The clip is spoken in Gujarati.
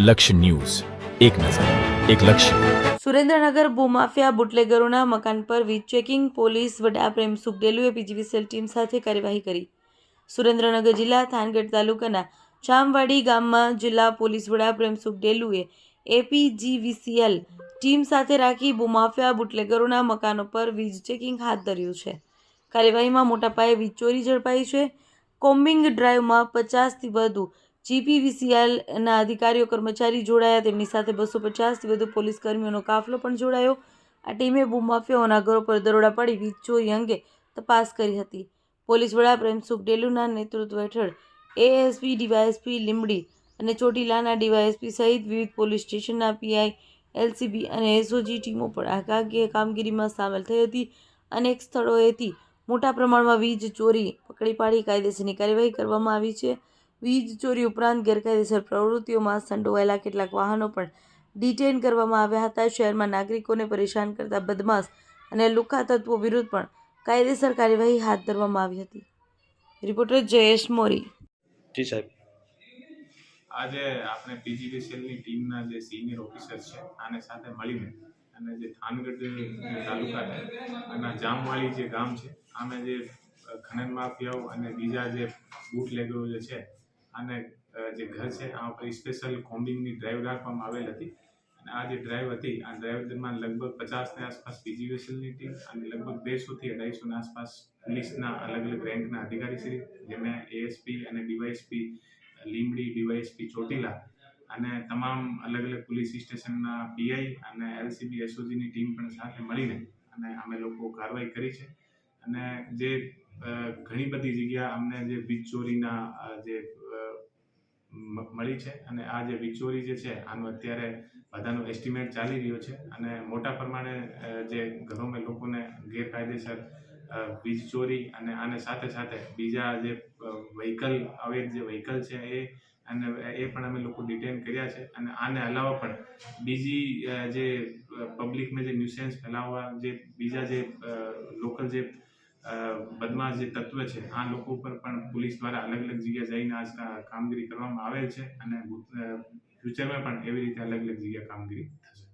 લક્ષ્ય ન્યૂઝ, એક નજર, એક લક્ષ્ય. સુરેન્દ્રનગર ભૂમાફિયા બુટલેગરોના મકાન પર વીજ ચેકિંગ. પોલીસ વડા પ્રેમસુખ ડેલુએ પીજીવીસીએલ ટીમ સાથે કાર્યવાહી કરી. સુરેન્દ્રનગર જિલ્લા થાનગઢ તાલુકાના ચામવાડી ગામમાં જિલ્લા પોલીસ વડા પ્રેમસુખ ડેલુએ એપીજીવીસીએલ ટીમ સાથે રાખી ભૂમાફિયા બુટલેગરોના મકાનો પર વીજ ચેકિંગ હાથ ધર્યું છે. કાર્યવાહીમાં મોટા પાયે વીજ ચોરી ઝડપાઈ છે. કોમ્બિંગ ડ્રાઈવમાં 50થી વધુ જીપીવીસીએલના અધિકારીઓ કર્મચારી જોડાયા. તેમની સાથે 250થી વધુ પોલીસ કર્મીઓનો કાફલો પણ જોડાયો. આ ટીમે ભૂમાફિયાઓના ઘરો પર દરોડા પાડી વીજ ચોરી અંગે તપાસ કરી હતી. પોલીસ વડા પ્રેમસુખ ડેલુના નેતૃત્વ હેઠળ એએસપી, ડીવાયએસપી લીંબડી અને ચોટીલાના ડીવાયએસપી સહિત વિવિધ પોલીસ સ્ટેશનના પીઆઈ, એલસીબી અને એસઓજી ટીમો પણ આ કામગીરીમાં સામેલ થઈ હતી. અનેક સ્થળોએથી મોટા પ્રમાણમાં વીજ ચોરી પકડી પાડી કાયદેસરની કાર્યવાહી કરવામાં આવી છે. વીજ ચોરી ઉપરાંત ગેરકાયદેસર પ્રવૃત્તિઓમાં સંડોવાયેલા કેટલાક વાહનો પણ ડિટેઇન કરવામાં આવ્યા હતા. શહેરમાં નાગરિકોને પરેશાન કરતા બદમાશ અને લુખ્ખા તત્વો વિરુદ્ધ પણ કાયદેસર કાર્યવાહી હાથ ધરવામાં આવી હતી. રિપોર્ટર જયેશ મોરી. જી સાહેબ. આજે આપણે પીજીવીસીએલની ટીમના જે સિનિયર ઓફિસર છે આને સાથે મળીને અને જે થાનગઢ તાલુકા અને જામવાડી જે ગામ છે આમે જે ખનન માફિયાઓ અને બીજા જે બુટલેગરો જે છે આને જે ઘર છે આ ઉપર સ્પેશિયલ કોમ્બિંગની ડ્રાઈવ રાખવામાં આવેલ હતી. અને આ જે ડ્રાઈવ હતી આ ડ્રાઈવ દરમિયાન લગભગ 50ની આસપાસ પીજીવીસીએલની ટીમ અને લગભગ 200થી 250ની આસપાસ પોલીસના અલગ અલગ રેન્કના અધિકારીશ્રી જેને એએસપી અને ડીવાયએસપી લીંબડી, ડીવાયએસપી ચોટીલા અને તમામ અલગ અલગ પોલીસ સ્ટેશનના પીઆઈ અને એલસીબી એસઓજીની ટીમ પણ સાથે મળીને અને અમે લોકો કાર્યવાહી કરી છે. અને જે ઘણી બધી જગ્યા અમને જે વીજ ચોરીના જે મળી છે અને આ જે વીજ ચોરી જે છે આનું અત્યારે બધાનો એસ્ટિમેટ ચાલી રહ્યો છે અને મોટા પ્રમાણે જે ઘરોમાં લોકોને ગેરકાયદેસર વીજ ચોરી અને આને સાથે સાથે બીજા જે વ્હીકલ અવૈધ જે વ્હીકલ છે એ પણ અમે લોકો ડિટેન કર્યા છે. અને આને અલાવા પણ બીજી જે પબ્લિકમાં જે ન્યુસેન્સ ફેલાવવા જે બીજા જે લોકલ જે બદમાશ જે તત્વ છે આ લોકો ઉપર પણ પોલીસ દ્વારા અલગ અલગ જગ્યાએ જઈને આ કામગીરી કરવામાં આવેલ છે અને ફ્યુચરમાં પણ એવી રીતે અલગ અલગ જગ્યાએ કામગીરી થશે.